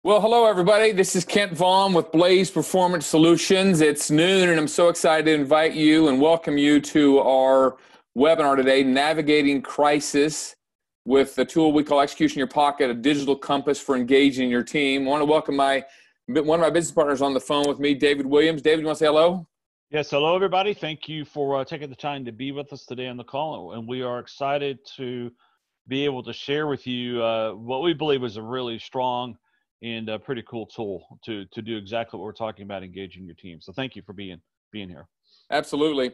Well, hello, everybody. This is Kent Vaughn with Blaze Performance Solutions. It's noon, and I'm so excited to invite you and welcome you to our webinar today, Navigating Crisis with the tool we call Execution in Your Pocket, a digital compass for engaging your team. I want to welcome one of my business partners on the phone with me, David Williams. David, you want to say hello? Yes, hello, everybody. Thank you for taking the time to be with us today on the call, and we are excited to be able to share with you what we believe is a really strong and a pretty cool tool to do exactly what we're talking about, engaging your team. So thank you for being here. Absolutely.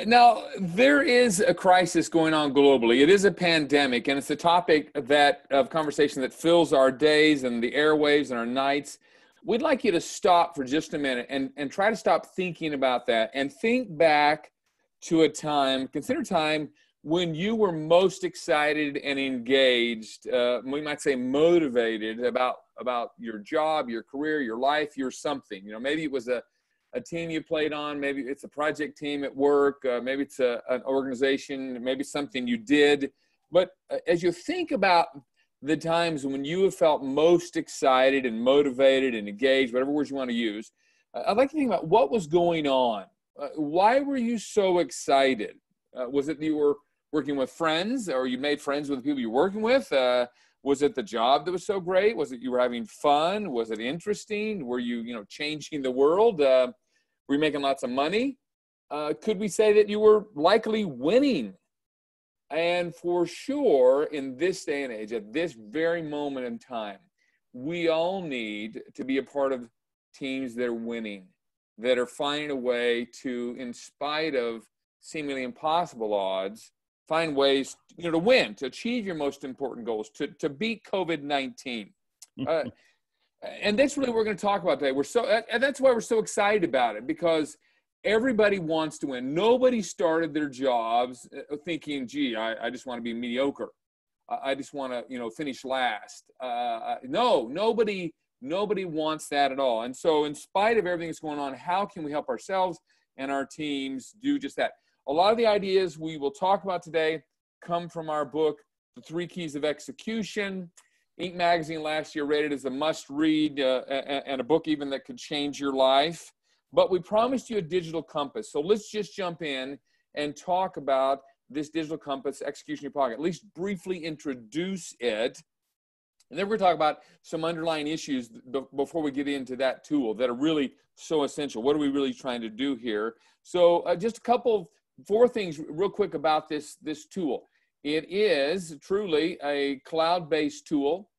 Now, there is a crisis going on globally. It is a pandemic, and it's a topic of conversation that fills our days and the airwaves and our nights. We'd like you to stop for just a minute and try to stop thinking about that and think back to consider a time when you were most excited and engaged, we might say motivated about your job, your career, your life, your something. You know, maybe it was a team you played on, maybe it's a project team at work, maybe it's an organization, maybe something you did. But as you think about the times when you have felt most excited and motivated and engaged, whatever words you want to use, I'd like to think about what was going on. Why were you so excited? Was it that you were working with friends, or you made friends with the people you're working with? Was it the job that was so great? Was it you were having fun? Was it interesting? Were you, changing the world? Were you making lots of money? Could we say that you were likely winning? And for sure, in this day and age, at this very moment in time, we all need to be a part of teams that are winning, that are finding a way to, in spite of seemingly impossible odds, find ways, to win, to achieve your most important goals, to beat COVID-19. And that's really what we're going to talk about today. And that's why we're so excited about it, because everybody wants to win. Nobody started their jobs thinking, gee, I just want to be mediocre. I just want to, finish last. No, nobody wants that at all. And so in spite of everything that's going on, how can we help ourselves and our teams do just that? A lot of the ideas we will talk about today come from our book, The Three Keys of Execution. Inc. magazine last year rated as a must-read and a book even that could change your life. But we promised you a digital compass. So let's just jump in and talk about this digital compass, Execution in Your Pocket. At least briefly introduce it. And then we're going to talk about some underlying issues before we get into that tool that are really so essential. What are we really trying to do here? So just four things real quick about this tool. It is truly a cloud-based tool.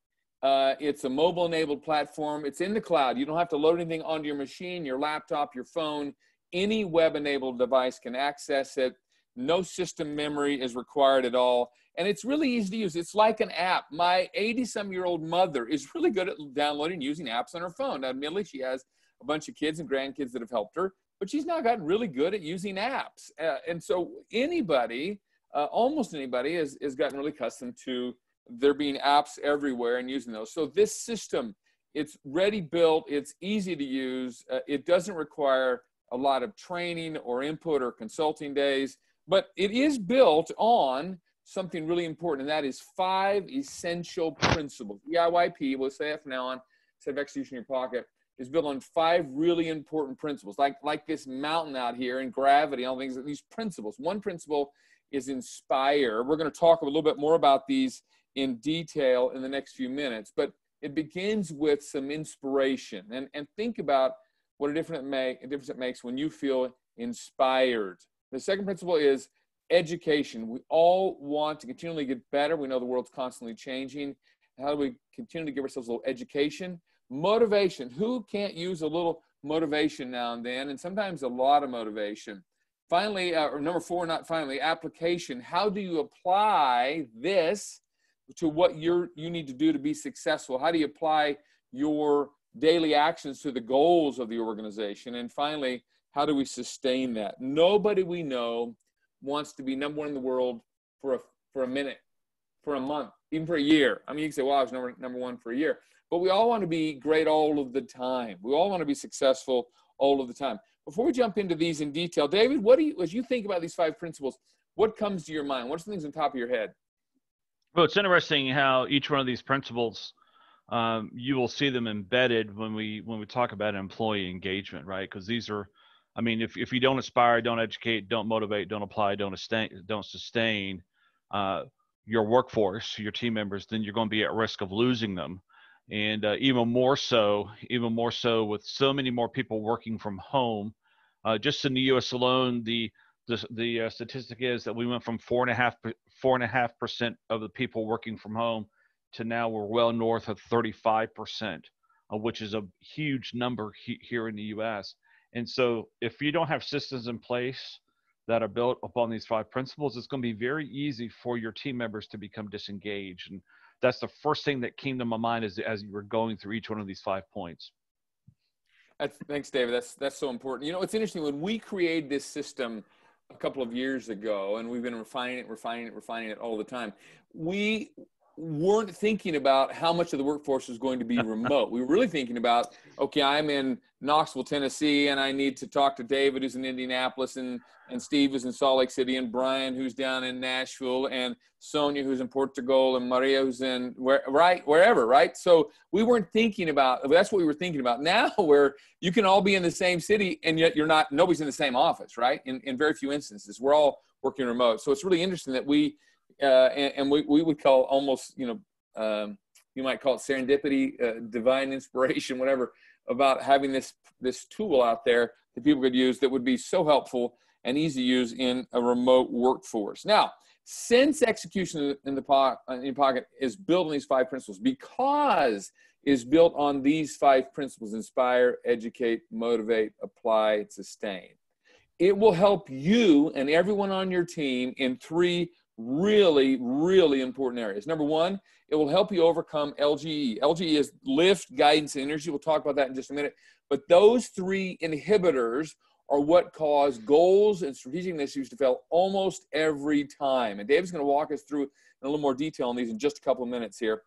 It's a mobile-enabled platform. It's in the cloud. You don't have to load anything onto your machine, your laptop, your phone. Any web-enabled device can access it. No system memory is required at all. And it's really easy to use. It's like an app. My 80-some-year-old mother is really good at downloading and using apps on her phone. Now, admittedly, she has a bunch of kids and grandkids that have helped her, but she's now gotten really good at using apps. And so anybody, almost anybody, has gotten really accustomed to there being apps everywhere and using those. So this system, it's ready built, it's easy to use, it doesn't require a lot of training or input or consulting days, but it is built on something really important, and that is 5 essential principles. EIYP, we'll say it from now on, instead of Execution in Your Pocket, is built on 5 really important principles, like this mountain out here and gravity and all things, these principles. One principle is inspire. We're going to talk a little bit more about these in detail in the next few minutes, but it begins with some inspiration. And think about what a difference it makes when you feel inspired. The second principle is education. We all want to continually get better. We know the world's constantly changing. How do we continue to give ourselves a little education? Motivation. Who can't use a little motivation now and then, and sometimes a lot of motivation? Finally, or number 4, not finally, application. How do you apply this to what you need to do to be successful? How do you apply your daily actions to the goals of the organization? And finally, how do we sustain that? Nobody we know wants to be number 1 in the world for a minute, for a month, even for a year. I mean, you can say, well, I was number 1 for a year. But we all want to be great all of the time. We all want to be successful all of the time. Before we jump into these in detail, David, as you think about these 5 principles, what comes to your mind? What's the things on top of your head? Well, it's interesting how each one of these principles you will see them embedded when we talk about employee engagement, right? Because these are, I mean, if you don't inspire, don't educate, don't motivate, don't apply, don't sustain your workforce, your team members, then you're going to be at risk of losing them. And even more so with so many more people working from home. Just in the U.S. alone, the statistic is that we went from 4.5% of the people working from home to now we're well north of 35%, which is a huge number here in the U.S. And so if you don't have systems in place that are built upon these 5 principles, it's going to be very easy for your team members to become disengaged. And that's the first thing that came to my mind as you were going through each one of these 5 points. Thanks, David. That's so important. You know, it's interesting, when we created this system a couple of years ago, and we've been refining it all the time, we weren't thinking about how much of the workforce was going to be remote. We were really thinking about, okay, I'm in Knoxville, Tennessee, and I need to talk to David, who's in Indianapolis, and Steve is in Salt Lake City, and Brian, who's down in Nashville, and Sonia, who's in Portugal, and Maria, who's in wherever, right? So we weren't thinking about, that's what we were thinking about. Now, where you can all be in the same city, and yet nobody's in the same office, right? In very few instances, we're all working remote. So it's really interesting that we would call almost, you might call it serendipity, divine inspiration, whatever, about having this tool out there that people could use that would be so helpful and easy to use in a remote workforce. Now, since execution in your pocket is built on these 5 principles, because is built on these 5 principles: inspire, educate, motivate, apply, sustain, it will help you and everyone on your team in 3 really, really important areas. Number 1, it will help you overcome LGE. LGE is lift, guidance, and energy. We'll talk about that in just a minute. But those 3 inhibitors are what cause goals and strategic initiatives to fail almost every time. And Dave's going to walk us through in a little more detail on these in just a couple of minutes here.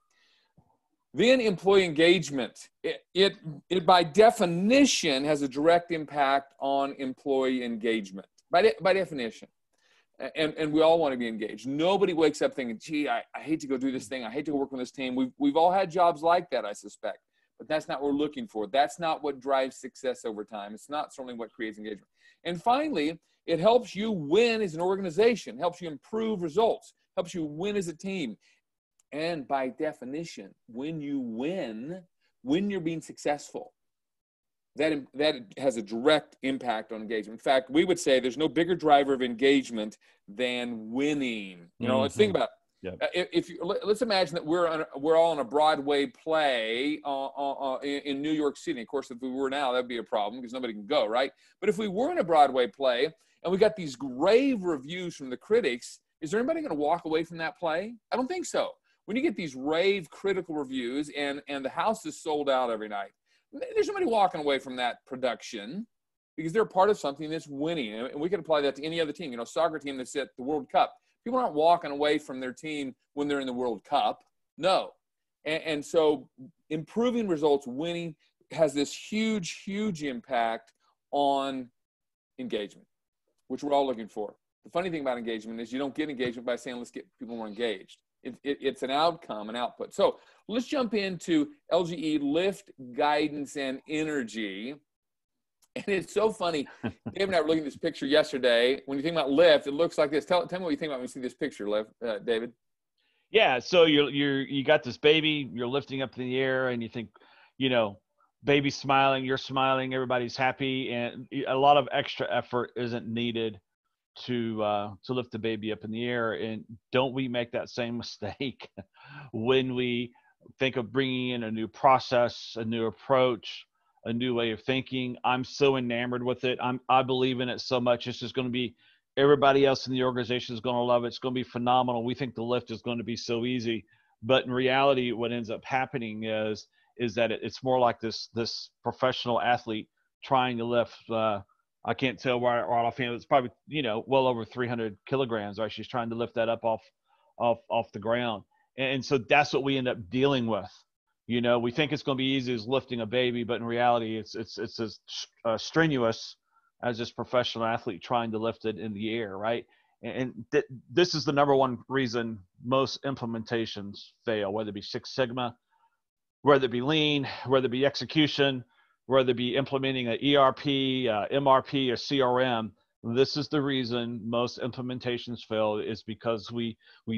Then employee engagement. It by definition has a direct impact on employee engagement, by definition. And we all want to be engaged. Nobody wakes up thinking, gee, I hate to go do this thing. I hate to go work on this team. We've all had jobs like that, I suspect. But that's not what we're looking for. That's not what drives success over time. It's not certainly what creates engagement. And finally, it helps you win as an organization, helps you improve results, helps you win as a team. And by definition, when you win, when you're being successful, that has a direct impact on engagement. In fact, we would say there's no bigger driver of engagement than winning. You know, let's think about it. Yep. Let's imagine that we're all on a Broadway play in New York City. Of course, if we were now, that'd be a problem because nobody can go, right? But if we were in a Broadway play and we got these rave reviews from the critics, is there anybody going to walk away from that play? I don't think so. When you get these rave critical reviews and the house is sold out every night, there's somebody walking away from that production because they're part of something that's winning. And we can apply that to any other team. You know, soccer team that's at the World Cup. People aren't walking away from their team when they're in the World Cup. No. And so improving results, winning, has this huge, huge impact on engagement, which we're all looking for. The funny thing about engagement is you don't get engagement by saying, let's get people more engaged. It's an outcome, an output. So let's jump into LGE, lift, guidance, and energy. And it's so funny. Dave and I were looking at this picture yesterday. When you think about lift, it looks like this. Tell me what you think about when you see this picture, David. Yeah. So you got this baby, you're lifting up in the air, and you think, you know, baby's smiling, you're smiling, everybody's happy, and a lot of extra effort isn't needed to lift the baby up in the air. And don't we make that same mistake when we think of bringing in a new process, a new approach, a new way of thinking? I'm so enamored with it. I believe in it so much. It's just going to be, everybody else in the organization is going to love it. It's going to be phenomenal. We think the lift is going to be so easy, but in reality, what ends up happening is that it's more like this professional athlete trying to lift. I can't tell right offhand. It's probably, you know, well over 300 kilograms, right? She's trying to lift that up off the ground. And so that's what we end up dealing with. You know, we think it's going to be easy as lifting a baby, but in reality, it's as strenuous as this professional athlete trying to lift it in the air, right? And this is the number one reason most implementations fail, whether it be Six Sigma, whether it be lean, whether it be execution, whether it be implementing an ERP, MRP, or CRM. This is the reason most implementations fail, is because we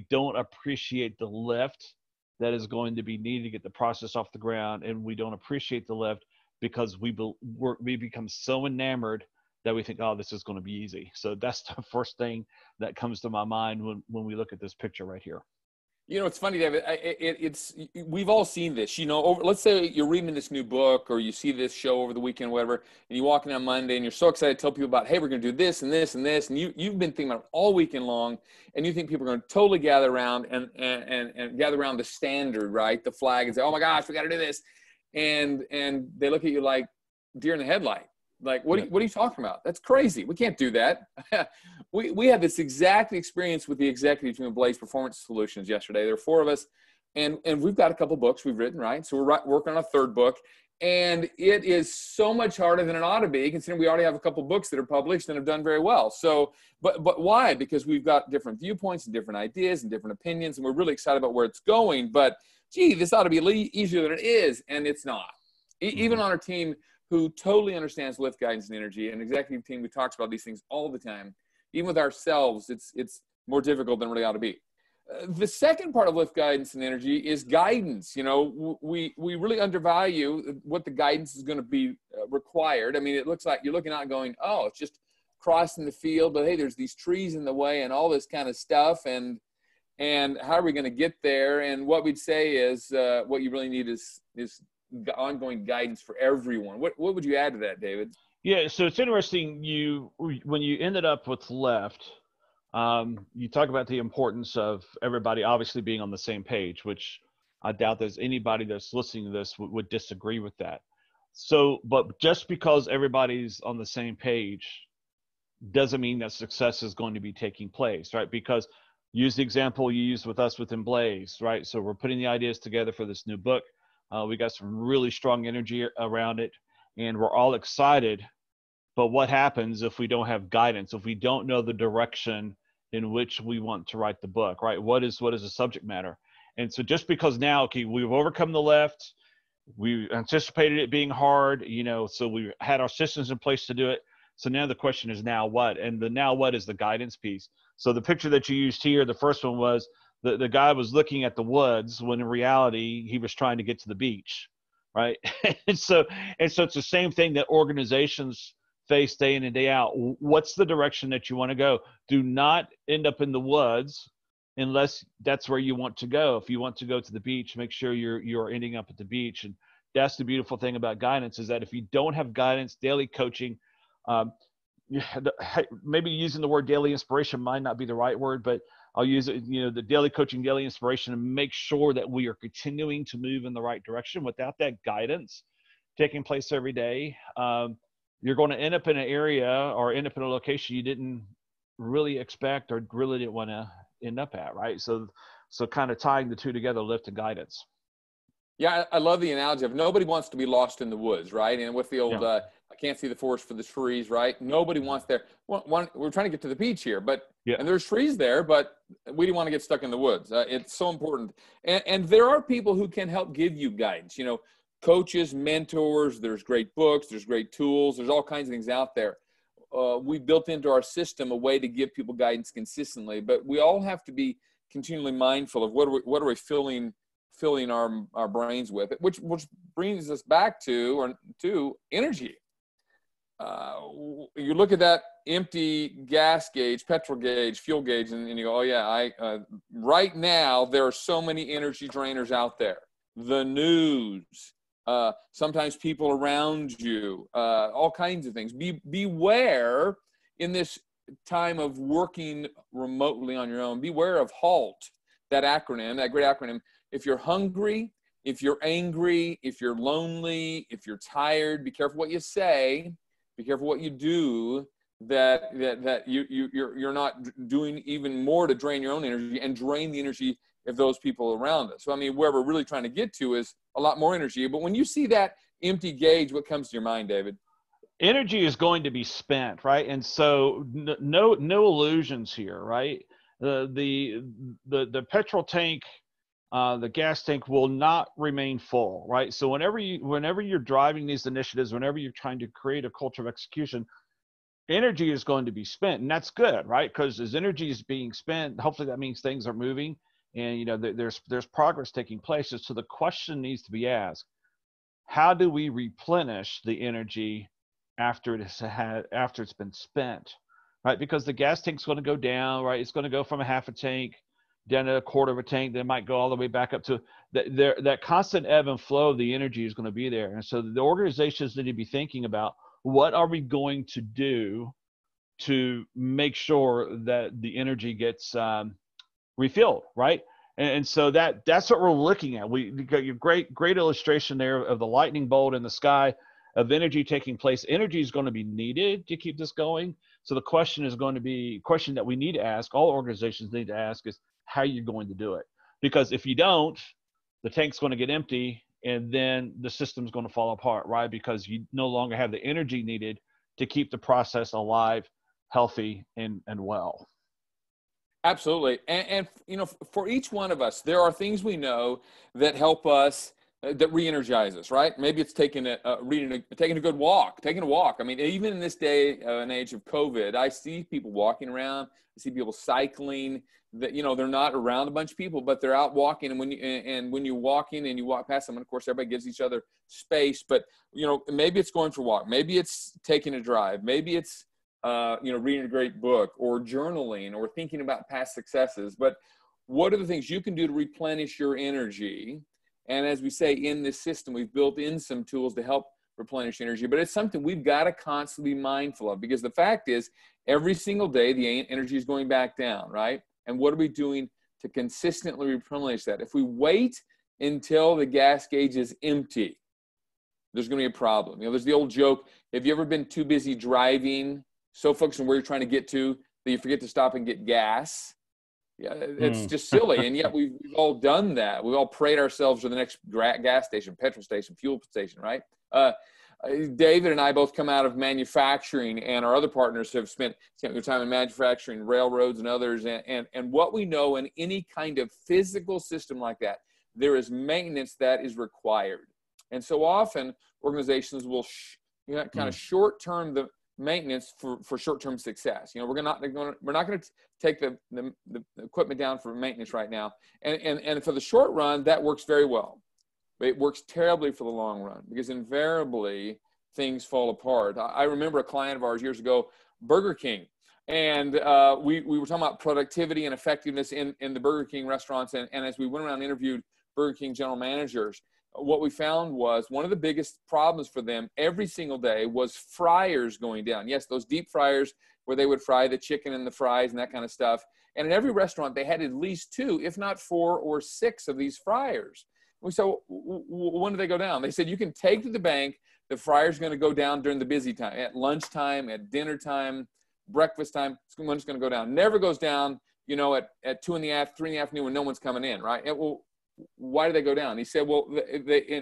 don't appreciate the lift that is going to be needed to get the process off the ground, and we don't appreciate the lift because we become so enamored that we think, oh, this is going to be easy. So that's the first thing that comes to my mind when we look at this picture right here. You know, it's funny, David. We've all seen this. You know, let's say you're reading this new book, or you see this show over the weekend, or whatever, and you walk in on Monday, and you're so excited to tell people about, hey, we're going to do this and this and this, and you've been thinking about it all weekend long, and you think people are going to totally gather around and gather around the standard, right, the flag, and say, oh my gosh, we got to do this, and they look at you like deer in the headlight. Like, what are you talking about? That's crazy. We can't do that. We had this exact experience with the executive team of Blaze Performance Solutions yesterday. There are 4 of us, and we've got a couple books we've written, right? So we're working on a 3rd book, and it is so much harder than it ought to be, considering we already have a couple books that are published and have done very well. So, but why? Because we've got different viewpoints and different ideas and different opinions, and we're really excited about where it's going. But, gee, this ought to be easier than it is, and it's not. Even on our team, who totally understands lift, guidance, and energy, an executive team who talks about these things all the time, even with ourselves, it's more difficult than it really ought to be. The second part of lift, guidance, and energy is guidance. You know, we really undervalue what the guidance is going to be required. I mean, it looks like you're looking out going, oh, it's just crossing the field, but hey, there's these trees in the way and all this kind of stuff, and how are we going to get there? And what we'd say is what you really need is ongoing guidance for everyone. What would you add to that, David? Yeah, so it's interesting. When you ended up with left, you talk about the importance of everybody obviously being on the same page, which I doubt there's anybody that's listening to this would disagree with that. So, but just because everybody's on the same page doesn't mean that success is going to be taking place, right? Because use the example you used with us within Blaze, right? So we're putting the ideas together for this new book. We got some really strong energy around it, and we're all excited. But what happens if we don't have guidance, if we don't know the direction in which we want to write the book, right? What is the subject matter? And so just because now, okay, we've overcome the left, we anticipated it being hard, you know, so we had our systems in place to do it. So now the question is, now what? And the now what is the guidance piece. So the picture that you used here, the first one was, the guy was looking at the woods when in reality he was trying to get to the beach, right? and so it's the same thing that organizations face day in and day out. What's the direction that you want to go? Do not end up in the woods unless that's where you want to go. If you want to go to the beach, make sure you're ending up at the beach. And that's the beautiful thing about guidance, is that if you don't have guidance, daily coaching, maybe using the word daily inspiration might not be the right word, but I'll use it, you know, the daily coaching, daily inspiration, and make sure that we are continuing to move in the right direction. Without that guidance taking place every day, you're going to end up in an area or end up in a location you didn't really expect or really didn't want to end up at, right? So kind of tying the two together, lift and guidance. Yeah, I love the analogy of nobody wants to be lost in the woods, right? And with the old, I can't see the forest for the trees, right? Nobody wants there. We're trying to get to the beach here, and there's trees there, but we don't want to get stuck in the woods. It's so important. And there are people who can help give you guidance, you know, coaches, mentors, there's great books, there's great tools, there's all kinds of things out there. We built into our system a way to give people guidance consistently, but we all have to be continually mindful of what are we filling our brains with, which brings us back to energy. You look at that empty gas gauge, petrol gauge, fuel gauge, and you go, oh yeah, right now there are so many energy drainers out there. The news, sometimes people around you, all kinds of things. Beware in this time of working remotely on your own. Beware of HALT, that acronym, that great acronym. If you're hungry, if you're angry, if you're lonely, if you're tired, be careful what you say, be careful what you do, that you're not doing even more to drain your own energy and drain the energy of those people around us. So, I mean, where we're really trying to get to is a lot more energy. But when you see that empty gauge, what comes to your mind, David? Energy is going to be spent, right? And so no illusions here, right? The petrol tank the gas tank will not remain full, right? So whenever you're driving these initiatives, whenever you're trying to create a culture of execution, energy is going to be spent, and that's good, right? Because as energy is being spent, hopefully that means things are moving, and there's progress taking place. So the question needs to be asked: how do we replenish the energy after it's been spent, right? Because the gas tank's going to go down, right? It's going to go from a half a tank down to a quarter of a tank. Then it might go all the way back up to that constant ebb and flow of the energy is going to be there. And so the organizations need to be thinking about, what are we going to do to make sure that the energy gets refilled, right? And so that's what we're looking at. We got your great illustration there of the lightning bolt in the sky, of energy taking place. Energy is going to be needed to keep this going. So the question that we need to ask, all organizations need to ask, is how you're going to do it. Because if you don't, the tank's going to get empty, and then the system's going to fall apart, right? Because you no longer have the energy needed to keep the process alive, healthy, and well. Absolutely. And for each one of us, there are things we know that help us, that re-energize us, right? Maybe it's taking a good walk, taking a walk. I mean, even in this day and age of COVID, I see people walking around. I see people cycling. That they're not around a bunch of people, but they're out walking. And when you're walking and you walk past them, and of course everybody gives each other space. But maybe it's going for a walk. Maybe it's taking a drive. Maybe it's reading a great book, or journaling, or thinking about past successes. But what are the things you can do to replenish your energy? And as we say, in this system, we've built in some tools to help replenish energy, but it's something we've got to constantly be mindful of, because the fact is, every single day, the energy is going back down, right? And what are we doing to consistently replenish that? If we wait until the gas gauge is empty, there's going to be a problem. There's the old joke: have you ever been too busy driving, so focused on where you're trying to get to, that you forget to stop and get gas? Yeah, it's just silly. And yet we've all done that. We've all prayed ourselves to the next gas station, petrol station, fuel station, right? David and I both come out of manufacturing, and our other partners have spent time in manufacturing, railroads and others. And what we know, in any kind of physical system like that, there is maintenance that is required. And so often organizations will kind of short-term the maintenance for short-term success. We're not going to take the equipment down for maintenance right now. And for the short run, that works very well. But it works terribly for the long run, because invariably things fall apart. I remember a client of ours years ago, Burger King, and we were talking about productivity and effectiveness in the Burger King restaurants. And as we went around and interviewed Burger King general managers, what we found was one of the biggest problems for them every single day was fryers going down. Yes, those deep fryers where they would fry the chicken and the fries and that kind of stuff. And in every restaurant, they had at least 2, if not 4 or 6 of these fryers. We said, when do they go down? They said, you can take to the bank, the fryer's going to go down during the busy time, at lunchtime, at dinner time, breakfast time. It's going to go down. Never goes down, at 2 in the afternoon, 3 in the afternoon when no one's coming in, right? Why do they go down? He said, well,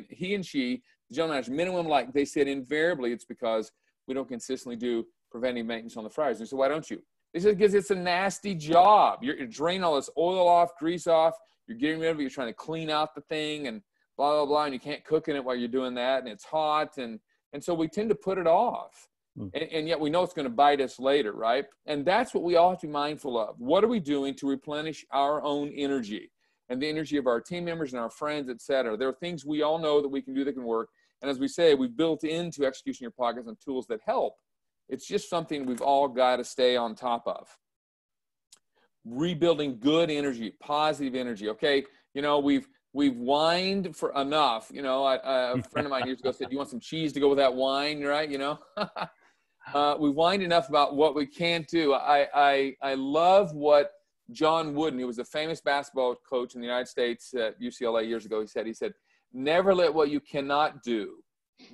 he and she, the general manager, minimum, they said, invariably it's because we don't consistently do preventive maintenance on the fryers. And so why don't you? They said, because it's a nasty job. You're draining all this oil off, grease off. You're getting rid of it. You're trying to clean out the thing and blah, blah, blah. And you can't cook in it while you're doing that. And it's hot. And so we tend to put it off. And yet we know it's going to bite us later, right? And that's what we all have to be mindful of. What are we doing to replenish our own energy and the energy of our team members and our friends, et cetera? There are things we all know that we can do that can work. And as we say, we've built into Execution Your Pockets and tools that help. It's just something we've all got to stay on top of. Rebuilding good energy, positive energy. Okay, we've whined for enough. A friend of mine years ago said, "You want some cheese to go with that wine?" Right? We've whined enough about what we can't do. I love what John Wooden, who was a famous basketball coach in the United States at UCLA years ago, he said, "Never let what you cannot do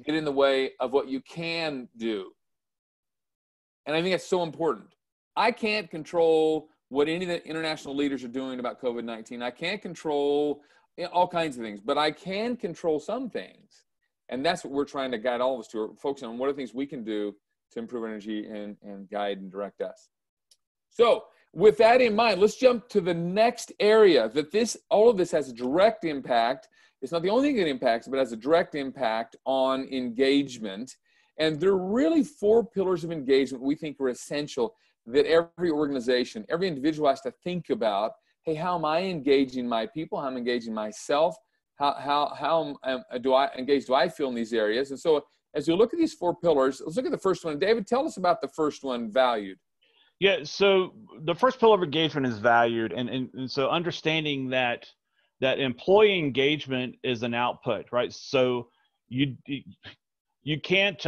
get in the way of what you can do." And I think that's so important. I can't control what any of the international leaders are doing about COVID-19. I can't control all kinds of things, but I can control some things. And that's what we're trying to guide all of us to, focus on what are the things we can do to improve energy and guide and direct us. So with that in mind, let's jump to the next area that all of this has a direct impact. It's not the only thing it impacts, but has a direct impact on engagement. And there are really 4 pillars of engagement we think are essential that every organization, every individual has to think about. Hey, how am I engaging my people? How am I engaging myself? How do I feel in these areas? And so as you look at these 4 pillars, let's look at the first one. David, tell us about the first one, valued. Yeah, so the first pillar of engagement is valued. And so understanding that employee engagement is an output, right? So you can't,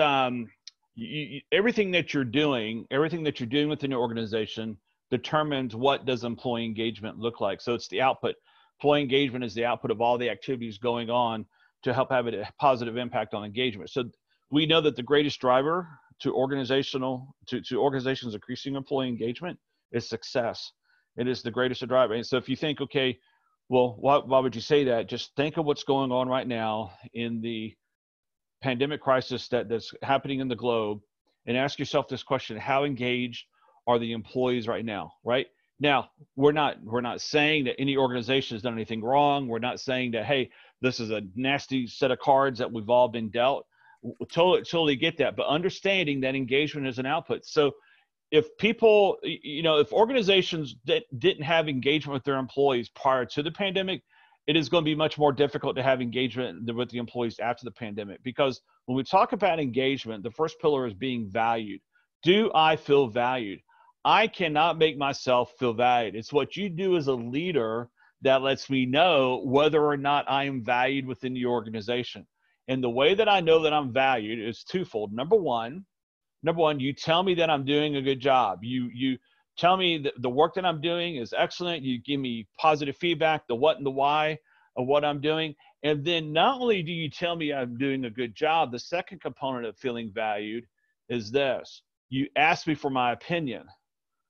everything that you're doing within your organization determines what does employee engagement look like. So it's the output. Employee engagement is the output of all the activities going on to help have a positive impact on engagement. So we know that the greatest driver to organizations increasing employee engagement is success. It is the greatest driver. And so if you think, okay, well, why would you say that? Just think of what's going on right now in the pandemic crisis that's happening in the globe, and ask yourself this question: how engaged are the employees right now? Right now, we're not saying that any organization has done anything wrong. We're not saying that, hey, this is a nasty set of cards that we've all been dealt. Totally get that, but understanding that engagement is an output. So if people, if organizations that didn't have engagement with their employees prior to the pandemic, it is going to be much more difficult to have engagement with the employees after the pandemic. Because when we talk about engagement, the first pillar is being valued. Do I feel valued? I cannot make myself feel valued. It's what you do as a leader that lets me know whether or not I am valued within the organization. And the way that I know that I'm valued is twofold. Number one, you tell me that I'm doing a good job. You tell me that the work that I'm doing is excellent. You give me positive feedback, the what and the why of what I'm doing. And then not only do you tell me I'm doing a good job, the second component of feeling valued is this: you ask me for my opinion,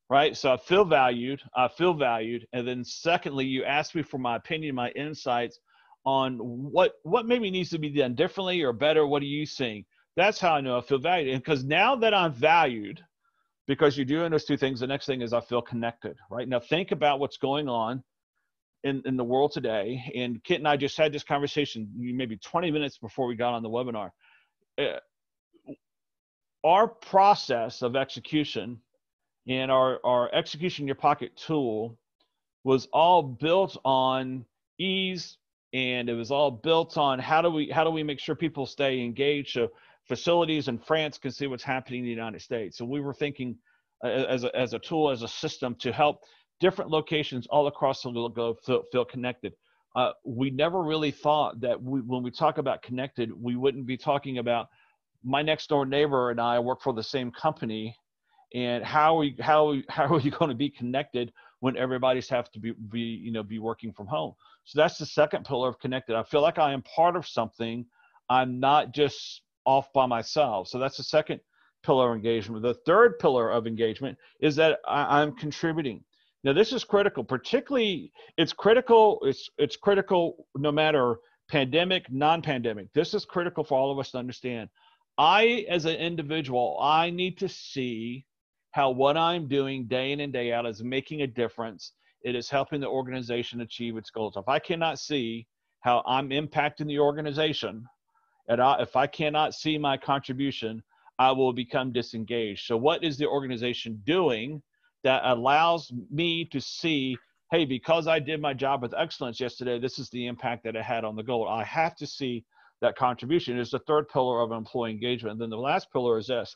right? So I feel valued. And then secondly, you ask me for my opinion, my insights on what maybe needs to be done differently or better. What are you seeing? That's how I know I feel valued. And because now that I'm valued, because you're doing those 2 things, the next thing is I feel connected, right? Now think about what's going on in the world today. And Kit and I just had this conversation maybe 20 minutes before we got on the webinar. Our process of execution and our execution in your pocket tool was all built on ease, and it was all built on how do we make sure people stay engaged so facilities in France can see what's happening in the United States. So we were thinking as a tool, as a system to help different locations all across the globe feel connected. We never really thought that when we talk about connected, we wouldn't be talking about my next door neighbor and I work for the same company, and how are you going to be connected when everybody's have to be working from home? So that's the second pillar of connected. I feel like I am part of something. I'm not just off by myself. So that's the second pillar of engagement. The third pillar of engagement is that I'm contributing. Now this is critical, particularly it's critical no matter pandemic, non-pandemic. This is critical for all of us to understand. I, as an individual, I need to see how what I'm doing day in and day out is making a difference. It is helping the organization achieve its goals. If I cannot see how I'm impacting the organization, and if I cannot see my contribution, I will become disengaged. So what is the organization doing that allows me to see, hey, because I did my job with excellence yesterday, this is the impact that it had on the goal. I have to see that contribution. Is the third pillar of employee engagement. And then the last pillar is this: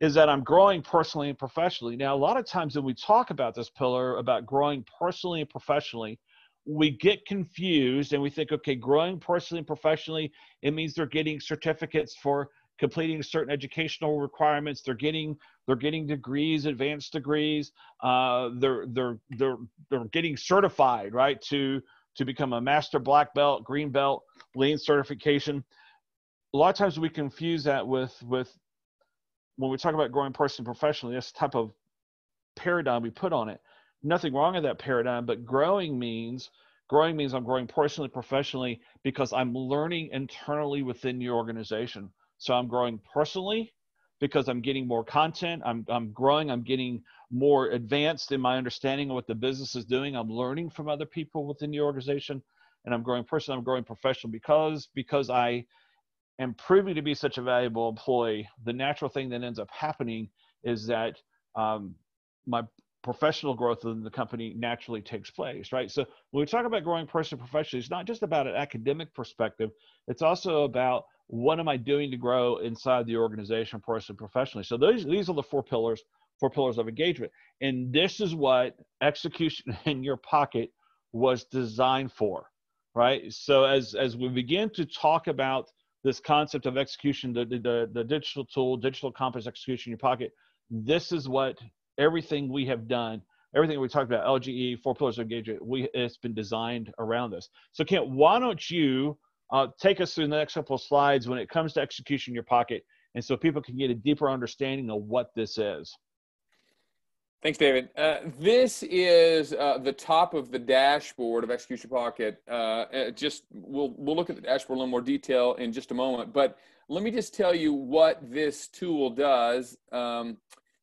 is that I'm growing personally and professionally. Now, a lot of times when we talk about this pillar, about growing personally and professionally, we get confused and we think, okay, growing personally and professionally, it means they're getting certificates for completing certain educational requirements. They're getting degrees, advanced degrees. They're getting certified, right, to become a master, black belt, green belt, lean certification. A lot of times we confuse that with when we talk about growing personally and professionally, that's the type of paradigm we put on it. Nothing wrong with that paradigm, but growing means I'm growing personally, professionally, because I'm learning internally within your organization. So I'm growing personally because I'm getting more content. I'm growing. I'm getting more advanced in my understanding of what the business is doing. I'm learning from other people within the organization, and I'm growing personally, I'm growing professionally because I am proving to be such a valuable employee. The natural thing that ends up happening is that my professional growth in the company naturally takes place, right? So when we talk about growing personally professionally, it's not just about an academic perspective. It's also about what am I doing to grow inside the organization personally professionally. So these are the four pillars of engagement. And this is what Execution in Your Pocket was designed for, right? So as we begin to talk about this concept of execution, the digital tool, digital compass execution in your pocket, this is what everything we have done, everything we talked about, LGE, four pillars of engagement, it's been designed around this. So Kent, why don't you take us through the next couple of slides when it comes to execution in your pocket, and so people can get a deeper understanding of what this is. Thanks, David. This is the top of the dashboard of Execution Pocket. We'll look at the dashboard in a little more detail in just a moment, but let me just tell you what this tool does.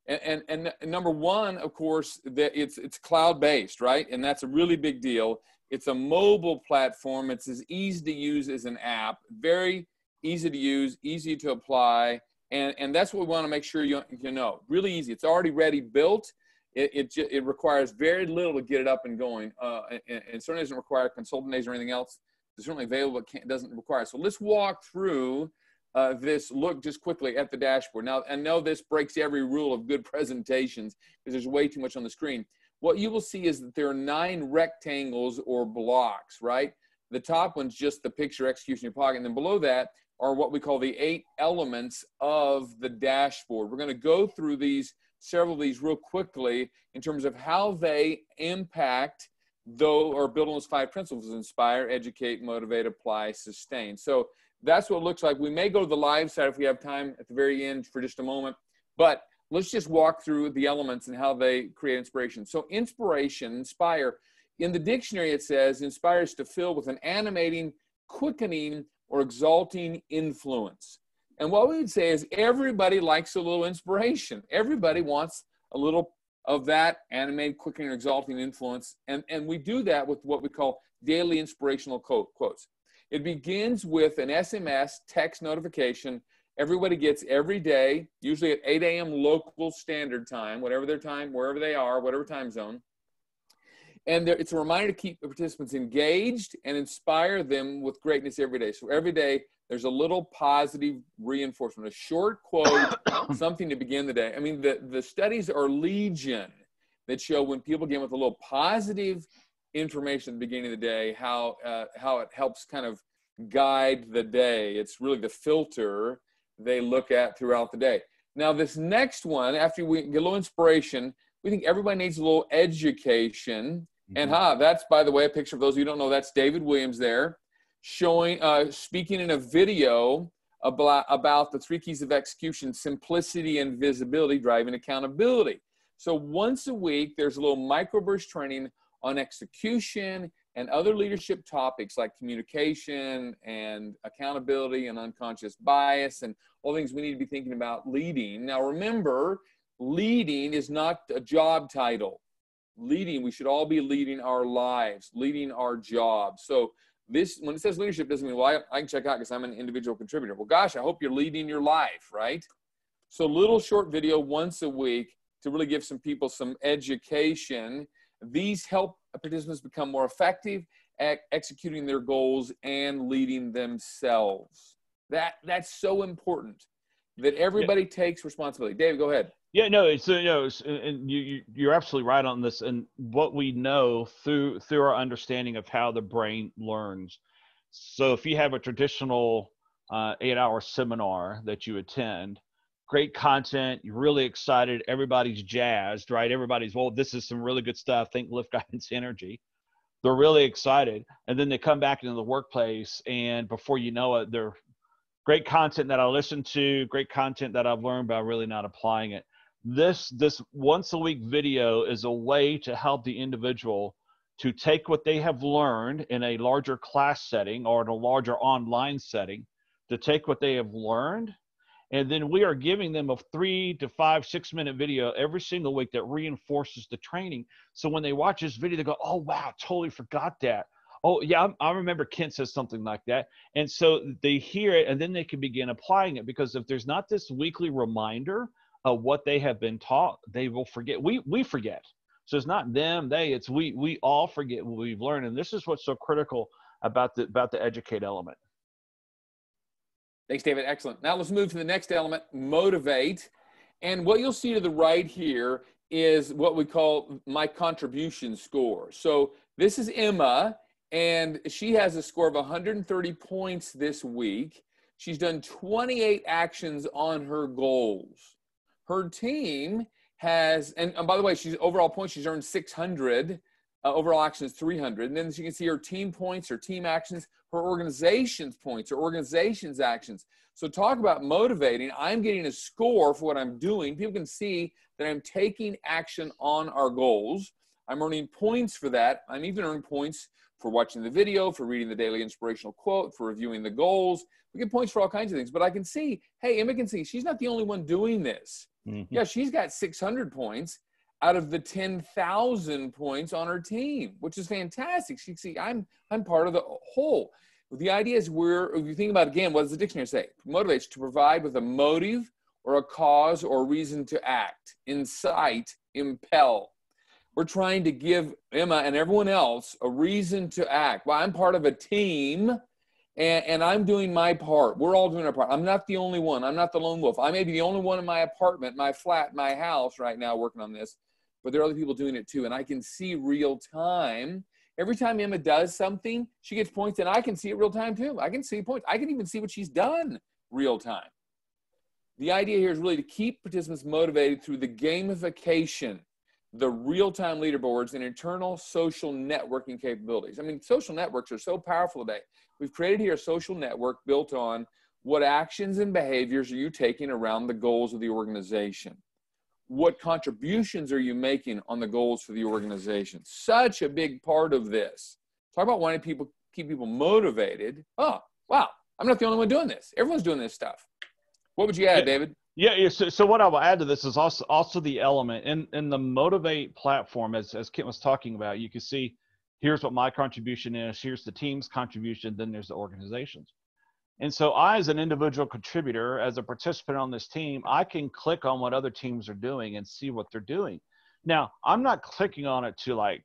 And number one, of course, that it's cloud-based, right? And that's a really big deal. It's a mobile platform. It's as easy to use as an app, very easy to use, easy to apply. And that's what we want to make sure you know. Really easy. It's already ready, built. It requires very little to get it up and going. And it certainly doesn't require consultant days or anything else. It's certainly available, but it doesn't require. So let's walk through this look just quickly at the dashboard. Now, I know this breaks every rule of good presentations because there's way too much on the screen. What you will see is that there are 9 rectangles or blocks, right? The top one's just the picture Execution in Your Pocket. And then below that are what we call the 8 elements of the dashboard. We're going to go through several of these real quickly in terms of how they impact or build on those 5 principles: inspire, educate, motivate, apply, sustain. So that's what it looks like. We may go to the live side if we have time at the very end for just a moment, but let's just walk through the elements and how they create inspiration. So inspire, in the dictionary it says inspire is to fill with an animating, quickening, or exalting influence. And what we would say is everybody likes a little inspiration. Everybody wants a little of that animated, quickening, or exalting influence. And we do that with what we call daily inspirational quotes. It begins with an SMS text notification everybody gets every day, usually at 8 a.m. local standard time, whatever their time, wherever they are, whatever time zone. And it's a reminder to keep the participants engaged and inspire them with greatness every day. So every day, there's a little positive reinforcement, a short quote, something to begin the day. I mean, the studies are legion that show when people begin with a little positive information at the beginning of the day, how it helps kind of guide the day. It's really the filter they look at throughout the day. Now, this next one, after we get a little inspiration, we think everybody needs a little education. Mm-hmm. And that's, by the way, a picture of those of you who don't know, that's David Williams there, showing, speaking in a video about the 3 keys of execution: simplicity and visibility, driving accountability. So once a week, there's a little microburst training on execution and other leadership topics like communication and accountability and unconscious bias and all things we need to be thinking about leading. Now, remember, leading is not a job title. Leading, we should all be leading our lives, leading our jobs. So this, when it says leadership, doesn't mean, well, I can check out because I'm an individual contributor. Well, gosh, I hope you're leading your life, right? So little short video once a week to really give some people some education. These help participants become more effective at executing their goals and leading themselves. That's so important that everybody takes responsibility. David, go ahead. Yeah, no, and you're absolutely right on this. And what we know through our understanding of how the brain learns. So if you have a traditional 8-hour seminar that you attend, great content, you're really excited, everybody's jazzed, right? Everybody's, well, this is some really good stuff. Think Lift Guidance Energy. They're really excited. And then they come back into the workplace, and before you know it, they're great content that I listened to, great content that I've learned, but I'm really not applying it. This once a week video is a way to help the individual to take what they have learned in a larger class setting or in a larger online setting, to take what they have learned And then we are giving them a 3 to 5, 6 minute video every single week that reinforces the training. So when they watch this video, they go, oh, wow, totally forgot that. Oh, yeah, I remember Kent says something like that. And so they hear it, and then they can begin applying it, because if there's not this weekly reminder of what they have been taught, they will forget. We forget. So it's not them, they, it's we all forget what we've learned. And this is what's so critical about the educate element. Thanks, David. Excellent. Now let's move to the next element, motivate. And what you'll see to the right here is what we call my contribution score. So this is Emma, and she has a score of 130 points this week. She's done 28 actions on her goals. Her team has, and by the way, she's overall points, she's earned 600. Overall actions 300. And then you can see her team points, her team actions, her organization's points, her organization's actions. So talk about motivating. I'm getting a score for what I'm doing. People can see that I'm taking action on our goals. I'm earning points for that. I'm even earning points for watching the video, for reading the daily inspirational quote, for reviewing the goals. We get points for all kinds of things. But I can see, hey, Emma can see she's not the only one doing this. Mm-hmm. Yeah, she's got 600 points out of the 10,000 points on her team, which is fantastic. She see, I'm part of the whole. The idea is if you think about, again, what does the dictionary say? Motivates, to provide with a motive or a cause or reason to act, incite, impel. We're trying to give Emma and everyone else a reason to act. Well, I'm part of a team, and I'm doing my part. We're all doing our part. I'm not the only one. I'm not the lone wolf. I may be the only one in my apartment, my flat, my house right now working on this, but there are other people doing it too. And I can see real time. Every time Emma does something, she gets points, and I can see it real time too. I can see points. I can even see what she's done real time. The idea here is really to keep participants motivated through the gamification, the real-time leaderboards, and internal social networking capabilities. I mean, social networks are so powerful today. We've created here a social network built on what actions and behaviors are you taking around the goals of the organization? What contributions are you making on the goals for the organization? Such a big part of this. Talk about wanting people, keep people motivated. Oh, wow, I'm not the only one doing this. Everyone's doing this stuff. What would you add, David? Yeah. So what I will add to this is also the element in the Motivate platform, as Kent was talking about. You can see, here's what my contribution is. Here's the team's contribution. Then there's the organization's. And so I, as an individual contributor, as a participant on this team, I can click on what other teams are doing and see what they're doing. Now, I'm not clicking on it to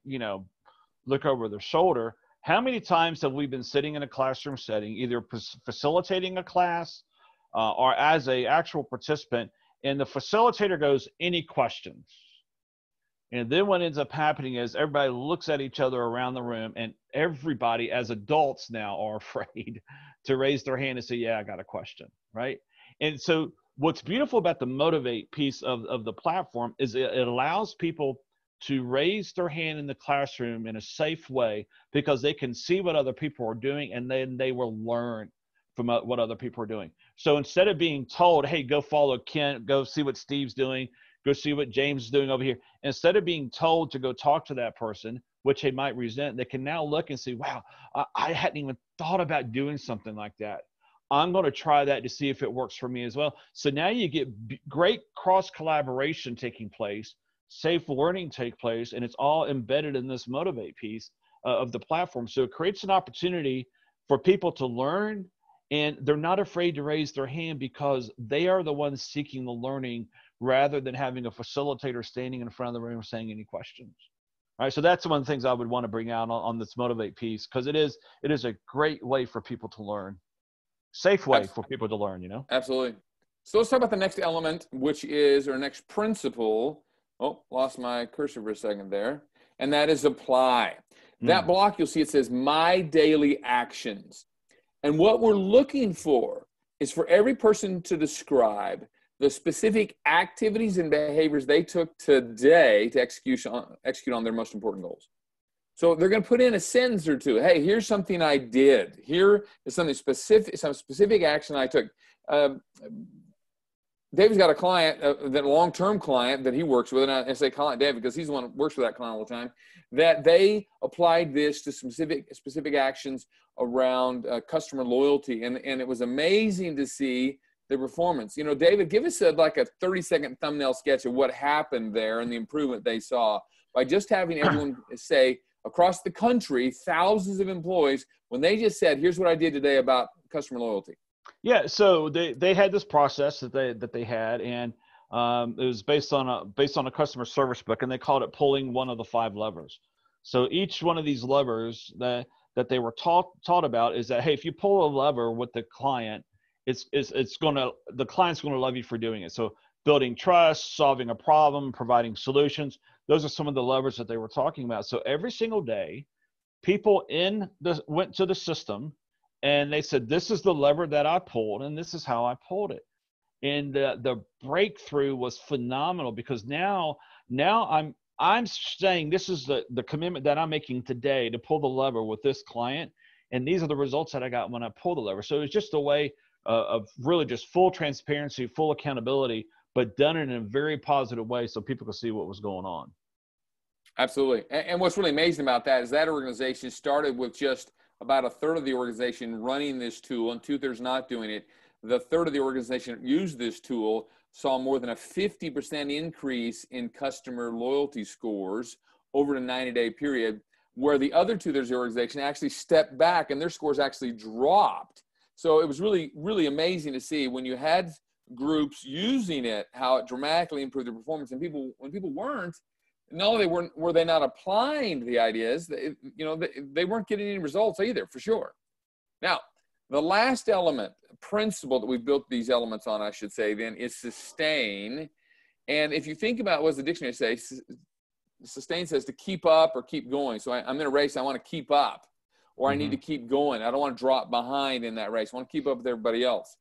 look over their shoulder. How many times have we been sitting in a classroom setting, either facilitating a class or as a actual participant, and the facilitator goes, any questions? And then what ends up happening is everybody looks at each other around the room, and everybody as adults now are afraid to raise their hand and say, yeah, I got a question, right? And so what's beautiful about the Motivate piece of the platform is it allows people to raise their hand in the classroom in a safe way, because they can see what other people are doing, and then they will learn from what other people are doing. So instead of being told, hey, go follow Kent, go see what Steve's doing, go see what James is doing over here, instead of being told to go talk to that person, which they might resent, they can now look and see, wow, I hadn't even thought about doing something like that. I'm going to try that to see if it works for me as well. So now you get great cross collaboration taking place, safe learning take place, and it's all embedded in this Motivate piece of the platform. So it creates an opportunity for people to learn, and they're not afraid to raise their hand because they are the ones seeking the learning, rather than having a facilitator standing in front of the room saying any questions. All right, so that's one of the things I would want to bring out on this Motivate piece, because it is a great way for people to learn, safe way for people to learn, Absolutely. So let's talk about the next element, which is our next principle. Oh, lost my cursor for a second there. And that is apply. That block, you'll see it says my daily actions. And what we're looking for is for every person to describe the specific activities and behaviors they took today to execute on their most important goals. So they're going to put in a sentence or two. Hey, here's something I did. Here is something specific, some specific action I took. David's got a client, that long-term client that he works with, and I say client David because he's the one who works with that client all the time, that they applied this to specific actions around customer loyalty. And it was amazing to see the performance. You know, David, give us like a 30-second thumbnail sketch of what happened there and the improvement they saw by just having everyone say across the country, thousands of employees, when they just said, here's what I did today about customer loyalty. Yeah, so they had this process that they had, and it was based on a customer service book, and they called it pulling one of the 5 levers. So each one of these levers that they were taught about is that, hey, if you pull a lever with the client, the client's gonna love you for doing it. So building trust, solving a problem, providing solutions, those are some of the levers that they were talking about. So every single day, people went to the system and they said, this is the lever that I pulled, and this is how I pulled it. And the breakthrough was phenomenal, because now I'm saying, this is the commitment that I'm making today to pull the lever with this client, and these are the results that I got when I pulled the lever. So it was just a way of really just full transparency, full accountability, but done in a very positive way so people could see what was going on. Absolutely. And what's really amazing about that is that organization started with just about a third of the organization running this tool and 2/3 not doing it. The third of the organization that used this tool saw more than a 50% increase in customer loyalty scores over the 90-day period, where the other 2/3 of the organization actually stepped back and their scores actually dropped. So it was really, really amazing to see when you had groups using it, how it dramatically improved their performance. And when people weren't, no, were they not applying the ideas, they weren't getting any results either, for sure. Now, the last principle that we built these elements on, I should say, then, is sustain. And if you think about what does the dictionary say, sustain says to keep up or keep going. So I'm in a race, I want to keep up, or I need to keep going. I don't want to drop behind in that race. I want to keep up with everybody else.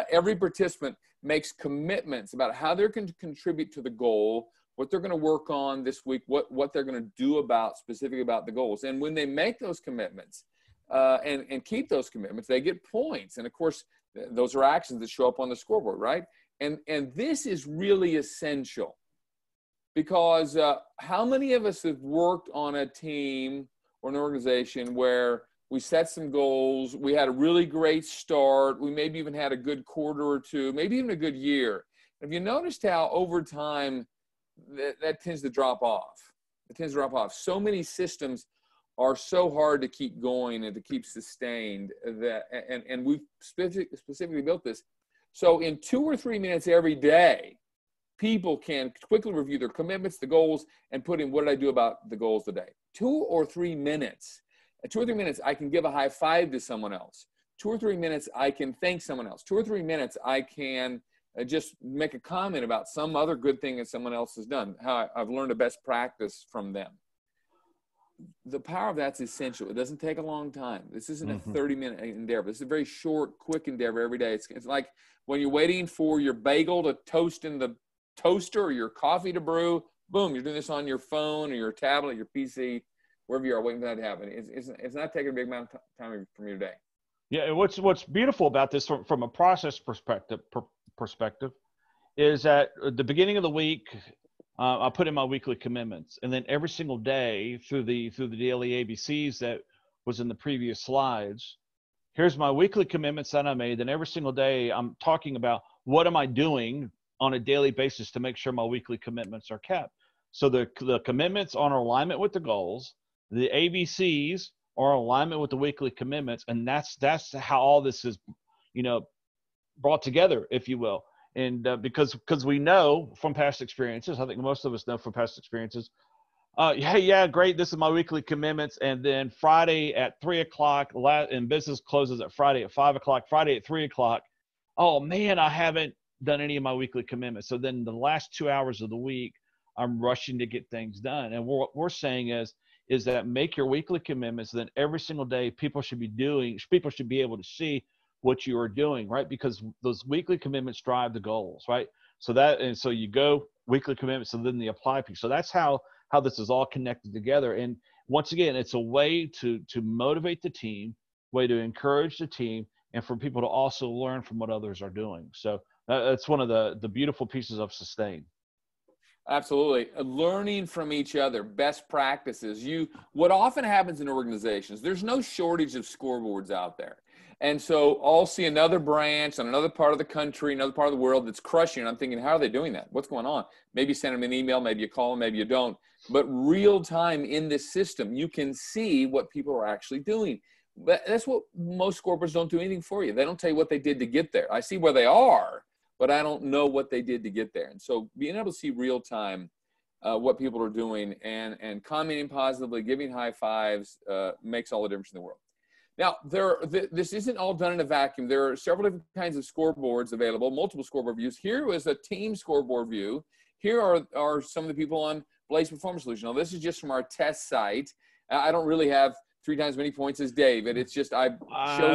Every participant makes commitments about how they're going to contribute to the goal, what they're going to work on this week, what they're going to do specifically about the goals. And when they make those commitments and keep those commitments, they get points. And of course, those are actions that show up on the scoreboard, right? And this is really essential, because how many of us have worked on a team or an organization where we set some goals, we had a really great start, we maybe even had a good quarter or two, maybe even a good year. Have you noticed how over time that tends to drop off? It tends to drop off. So many systems are so hard to keep going and to keep sustained, and we've specifically built this. So in 2 or 3 minutes every day, people can quickly review their commitments, the goals, and put in, what did I do about the goals today? 2 or 3 minutes. At 2 or 3 minutes, I can give a high five to someone else. 2 or 3 minutes, I can thank someone else. 2 or 3 minutes, I can just make a comment about some other good thing that someone else has done, how I've learned a best practice from them. The power of that's essential. It doesn't take a long time. This isn't a 30-minute endeavor. This is a very short, quick endeavor every day. It's like when you're waiting for your bagel to toast in the toaster or your coffee to brew, boom, you're doing this on your phone or your tablet, your PC, wherever you are, waiting for that to happen. It's not taking a big amount of time from your day. Yeah, and what's beautiful about this from a process perspective is that at the beginning of the week, I put in my weekly commitments, and then every single day through the daily ABCs that was in the previous slides, here's my weekly commitments that I made. And every single day I'm talking about what am I doing on a daily basis to make sure my weekly commitments are kept. So the commitments are in alignment with the goals, the ABCs are in alignment with the weekly commitments, and that's how all this is, brought together, if you will. And because we know from past experiences, I think most of us know from past experiences, hey, yeah, great, this is my weekly commitments, and then Friday at 3:00, and business closes at Friday at 5:00, Friday at 3:00, oh man, I haven't done any of my weekly commitments. So then the last 2 hours of the week, I'm rushing to get things done. And what we're saying is that make your weekly commitments, then every single day people should be able to see what you are doing, right? Because those weekly commitments drive the goals, right? So you go weekly commitments and then the apply piece. So that's how this is all connected together. And once again, it's a way to motivate the team, way to encourage the team, and for people to also learn from what others are doing. So that's one of the beautiful pieces of Sustain. Absolutely. Learning from each other, best practices. What often happens in organizations, there's no shortage of scoreboards out there. And so I'll see another branch on another part of the country, another part of the world that's crushing. And I'm thinking, how are they doing that? What's going on? Maybe send them an email, maybe you call them, maybe you don't. But real time in this system, you can see what people are actually doing. But that's what most scoreboards don't do anything for you. They don't tell you what they did to get there. I see where they are, but I don't know what they did to get there. And so being able to see real time what people are doing and commenting positively, giving high fives makes all the difference in the world. Now, this isn't all done in a vacuum. There are several different kinds of scoreboards available, multiple scoreboard views. Here is a team scoreboard view. Here are some of the people on Blaze Performance Solutions. Now, this is just from our test site. I don't really have 3 times as many points as David. It's just I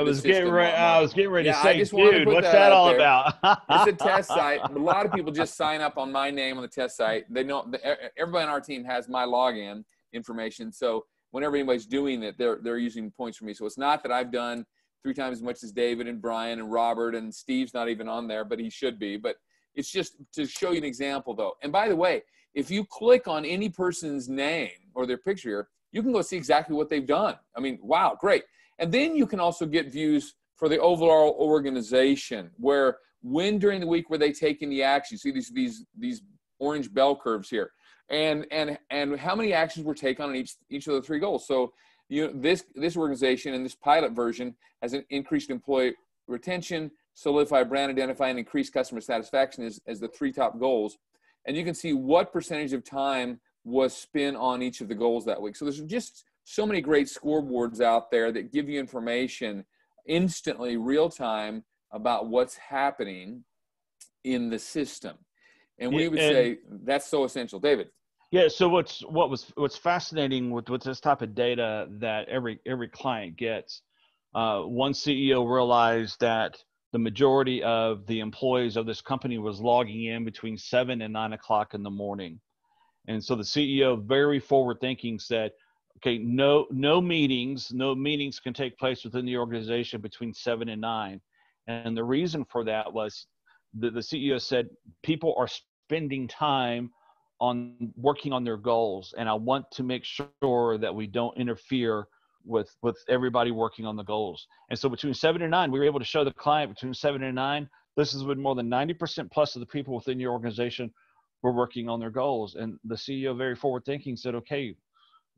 was getting ready to say, dude, what's that all about? It's a test site. A lot of people just sign up on my name on the test site. They know everybody on our team has my login information. So whenever anybody's doing it, they're using points for me. So it's not that I've done 3 times as much as David and Brian and Robert, and Steve's not even on there, but he should be. But it's just to show you an example, though. And by the way, if you click on any person's name or their picture here, you can go see exactly what they've done. I mean, wow, great. And then you can also get views for the overall organization, where when during the week were they taking the action. See these orange bell curves here, and how many actions were taken on each of the 3 goals. So this organization in this pilot version has an increased employee retention, solidify brand identify, and increase customer satisfaction as the 3 top goals. And you can see what percentage of time was spent on each of the goals that week. So there's just so many great scoreboards out there that give you information instantly, real time, about what's happening in the system. And we would say that's so essential. David. Yeah. So what's fascinating with this type of data that every client gets, one CEO realized that the majority of the employees of this company was logging in between 7 and 9 o'clock in the morning. And so the CEO, very forward thinking, said, okay, no meetings can take place within the organization between 7 and 9. And the reason for that was the CEO said, people are spending time on working on their goals. And I want to make sure that we don't interfere with everybody working on the goals. And so between 7 and 9, we were able to show the client between 7 and 9, this is when more than 90% plus of the people within your organization were working on their goals. And the CEO, very forward thinking, said, okay,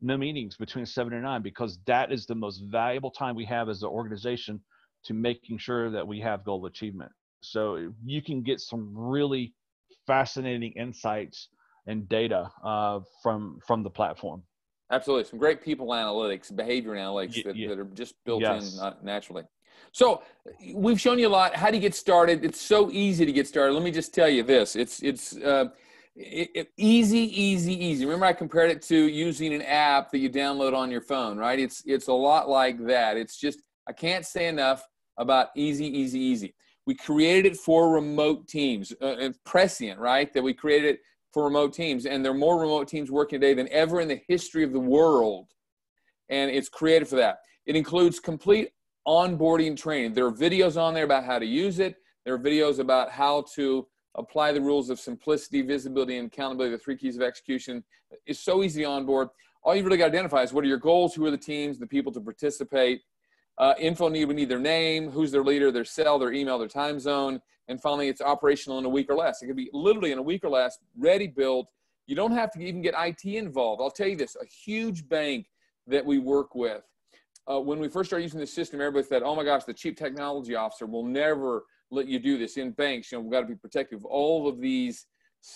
no meetings between 7 and 9, because that is the most valuable time we have as an organization to making sure that we have goal achievement. So you can get some really fascinating insights and data from the platform. Absolutely. Some great people analytics, behavior analytics that are just built in naturally. So we've shown you a lot. How do you get started? It's so easy to get started. Let me just tell you this. It's easy. Remember, I compared it to using an app that you download on your phone, right? It's a lot like that. It's just, I can't say enough about easy. We created it for remote teams. It's prescient, right? That we created it for remote teams. And there are more remote teams working today than ever in the history of the world. And it's created for that. It includes complete onboarding training. There are videos on there about how to use it. There are videos about how to apply the rules of simplicity, visibility, and accountability, the 3 keys of execution. It's so easy to onboard. All you really got to identify is what are your goals, who are the teams, the people to participate. Info we need their name, who's their leader, their cell, their email, their time zone. And finally, it's operational in a week or less. It could be literally in a week or less, ready, built. You don't have to even get IT involved. I'll tell you this, a huge bank that we work with, when we first started using the system, everybody said, oh my gosh, the chief technology officer will never let you do this. In banks, we've got to be protective of all of these,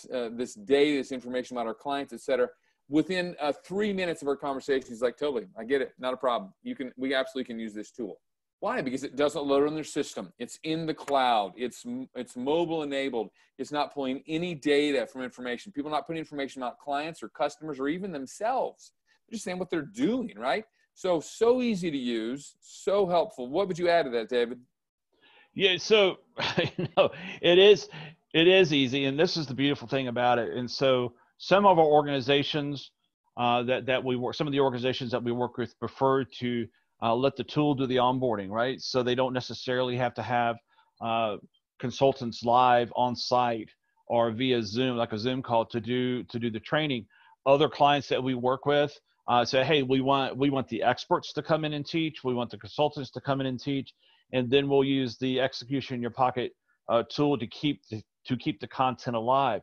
this data, this information about our clients, et cetera. Within 3 minutes of our conversation, he's like, totally, I get it, not a problem. We absolutely can use this tool. Why? Because it doesn't load on their system. It's in the cloud. It's mobile enabled. It's not pulling any data from information. People are not putting information about clients or customers or even themselves. They're just saying what they're doing, right? So easy to use, so helpful. What would you add to that, David? Yeah, so it is easy, and this is the beautiful thing about it. And so some of our organizations that we work, some of the organizations that we work with prefer to let the tool do the onboarding, right? So they don't necessarily have to have consultants live on site or via Zoom, like a Zoom call to do the training. Other clients that we work with say, hey, we want the experts to come in and teach. We want the consultants to come in and teach, and then we'll use the execution in your pocket tool to keep the content alive.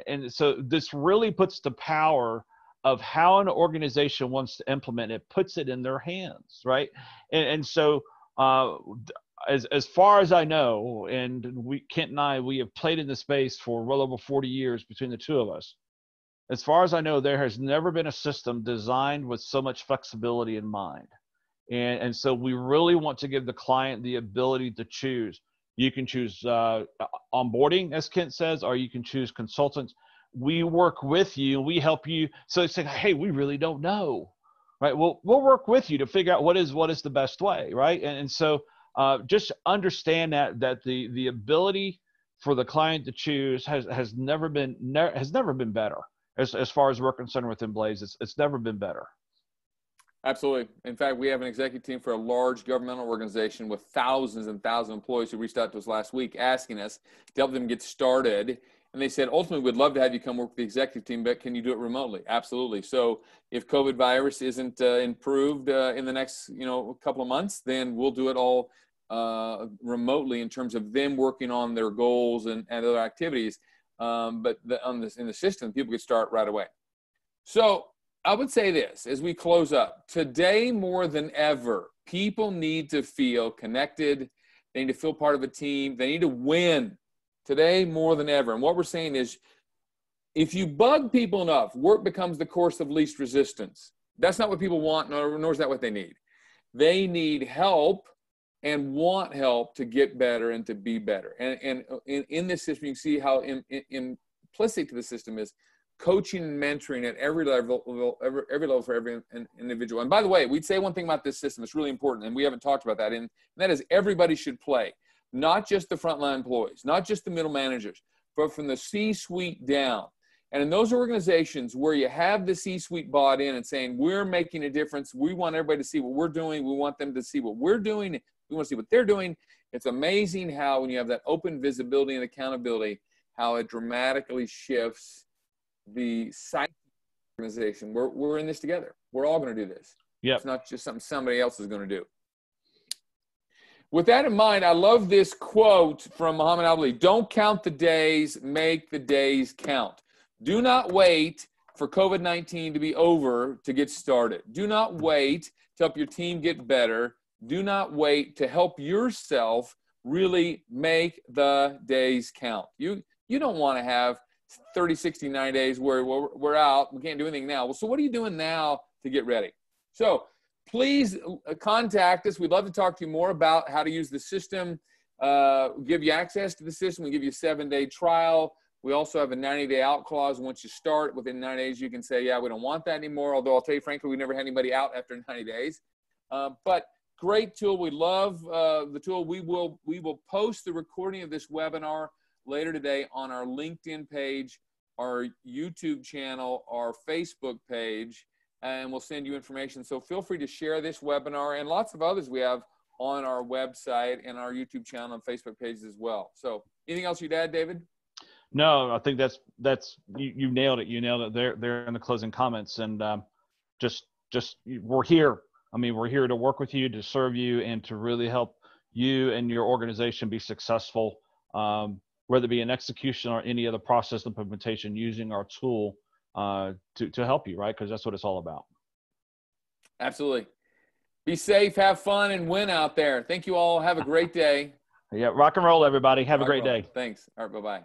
And so this really puts the power of how an organization wants to implement it, puts it in their hands, right? And so as far as I know, and Kent and I, we have played in the space for well over 40 years between the two of us. As far as I know, there has never been a system designed with so much flexibility in mind. And so we really want to give the client the ability to choose. You can choose onboarding, as Kent says, or you can choose consultants. We work with you, we help you. So it's like, hey, we really don't know, right? We'll work with you to figure out what is the best way, right? And so just understand that the ability for the client to choose has never been better. As far as we're concerned within Blaze, it's never been better. Absolutely. In fact, we have an executive team for a large governmental organization with thousands and thousands of employees who reached out to us last week asking us to help them get started. And they said, ultimately, we'd love to have you come work with the executive team, but can you do it remotely? Absolutely. So if COVID virus isn't improved in the next couple of months, then we'll do it all remotely in terms of them working on their goals and other activities. But in the system, people could start right away. So I would say this as we close up. Today, more than ever, people need to feel connected. They need to feel part of a team. They need to win today more than ever. And what we're saying is, if you bug people enough, work becomes the course of least resistance. That's not what people want, nor is that what they need. They need help and want help to get better and to be better. And in this system, you can see how implicit to the system is coaching and mentoring at every level for every individual. And by the way, we'd say one thing about this system that's really important, and we haven't talked about that, and that is everybody should play, not just the frontline employees, not just the middle managers, but from the C-suite down. And in those organizations where you have the C-suite bought in and saying, we're making a difference, we want everybody to see what we're doing, we want them to see what we're doing, we want to see what they're doing. It's amazing how when you have that open visibility and accountability, how it dramatically shifts the psyche of the organization. We're in this together. We're all going to do this. Yep. It's not just something somebody else is going to do. With that in mind, I love this quote from Muhammad Ali. Don't count the days, make the days count. Do not wait for COVID-19 to be over to get started. Do not wait to help your team get better. Do not wait to help yourself really make the days count. You don't want to have 30, 60, 90 days where we're out, we can't do anything now. Well, so what are you doing now to get ready? So please contact us. We'd love to talk to you more about how to use the system, give you access to the system. We give you a 7-day trial. We also have a 90-day out clause. Once you start, within 90 days, you can say, yeah, we don't want that anymore. Although I'll tell you, frankly, we never had anybody out after 90 days. But great tool. We love the tool. We will post the recording of this webinar later today on our LinkedIn page, our YouTube channel, our Facebook page, and we'll send you information. So feel free to share this webinar and lots of others we have on our website and our YouTube channel and Facebook pages as well. So anything else you'd add, David? No, I think that's you nailed it. You nailed it there in the closing comments. And just we're here. I mean, we're here to work with you, to serve you, and to really help you and your organization be successful, whether it be an execution or any other process implementation, using our tool to help you, right? Because that's what it's all about. Absolutely. Be safe, have fun, and win out there. Thank you all. Have a great day. Yeah, rock and roll, everybody. Have a great day. Thanks. All right, bye-bye.